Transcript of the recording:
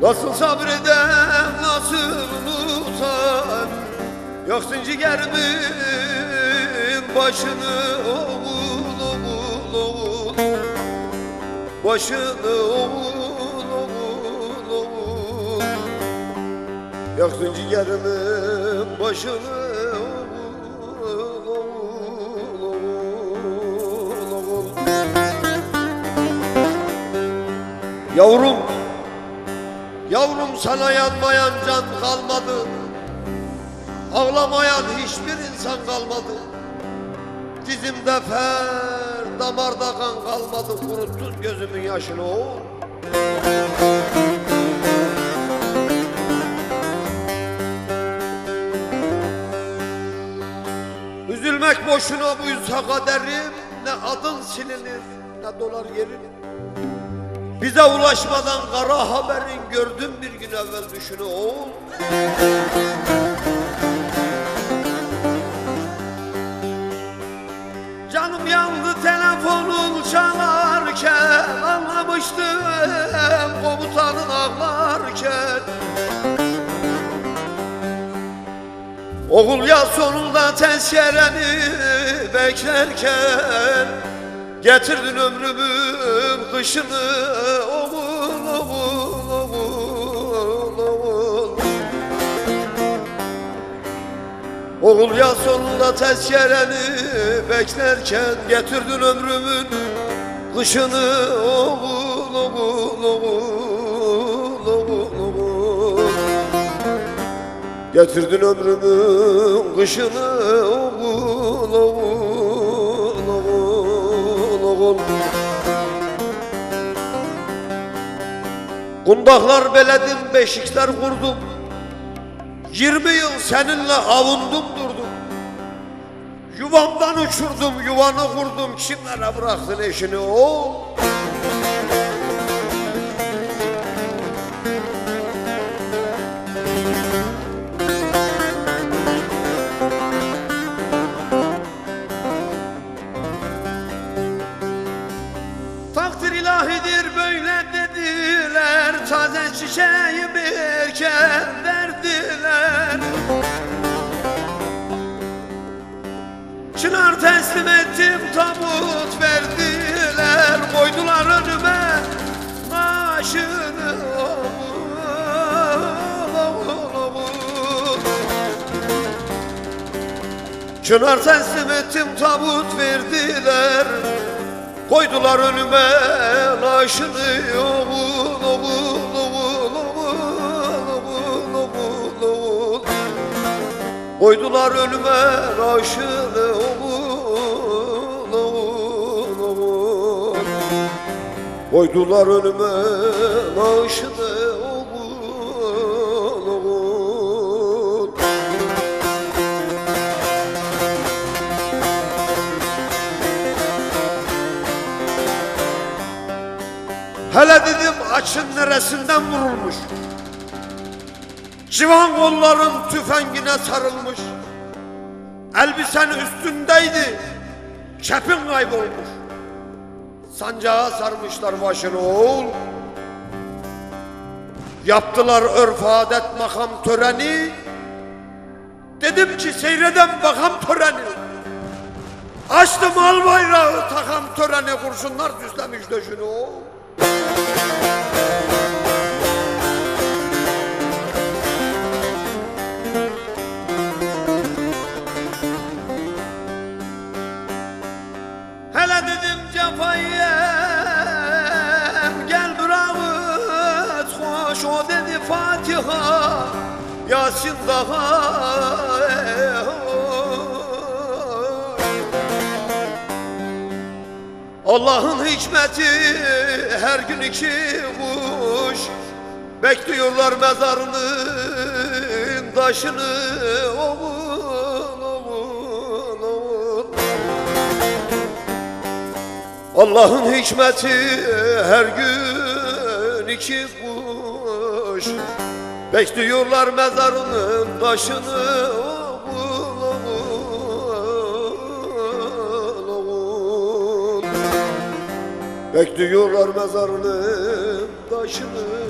Nasıl sabredem, nasıl unutam, yaksın ciğerimin başını oğul oğul oğul, başını oğul oğul oğul, yaksın ciğerimin başını oğul oğul oğul oğul. Yavrum, yavrum sana yanmayan can kalmadı, ağlamayan hiçbir insan kalmadı. Dizimde fer, damarda kan kalmadı, kuruttun gözümün yaşını oğul. Üzülmek boşuna buysa kaderim, ne adın silinir, ne dolar gelir. Bize ulaşmadan kara haberin gördüm bir gün evvel düşünü oğul. Canım yandı telefonun çalarken, anlamıştım komutanın ağlarken. Oğul ya sonunda tezkereni beklerken, getirdin ömrümün kışını oğul oğul oğul oğul. Oğul ya sonunda tezkereni beklerken, getirdin ömrümün kışını oğul oğul oğul oğul oğul. Getirdin ömrümün kışını oğul oğul oğul oğul. Kundaklar beledim, beşikler kurdum, 20 yıl seninle avundum durdum. Yuvamdan uçurdum, yuvanı kurdum, kimlere bıraktın eşini oğul? Takdir ilahidir böyle dediler, taze çiçeği birken verdiler. Çınar teslim ettim, tabut verdiler, koydular önüme başını oğul oğul oğul. Çınar teslim ettim, tabut verdiler, koydular önüme laşını oğul oğul oğul oğul oğul oğul. Koydular önüme laşını oğul oğul oğul. Koydular önüme laşını oğul oğul. Hele dedim açın neresinden vurulmuş, civan kolların tüfengine sarılmış. Elbisen üstündeydi, kepin kaybolmuş. Sancağa sarmışlar başını oğul. Yaptılar örf adet makam töreni. Dedim ki seyreden bakam töreni. Açtım al bayrağı takam töreni, kurşunlar düzlemiş döşünü oğul. Hele dedim cefayı gel bırak hoş, o dedi Fatiha Yasin daha. Allah'ın hikmeti her gün iki kuş, bekliyorlar mezarının taşını oğul oğul oğul. Allah'ın hikmeti her gün iki kuş, bekliyorlar mezarının taşını oğul oğul oğul. Bekliyorlar mezarının taşını oğul.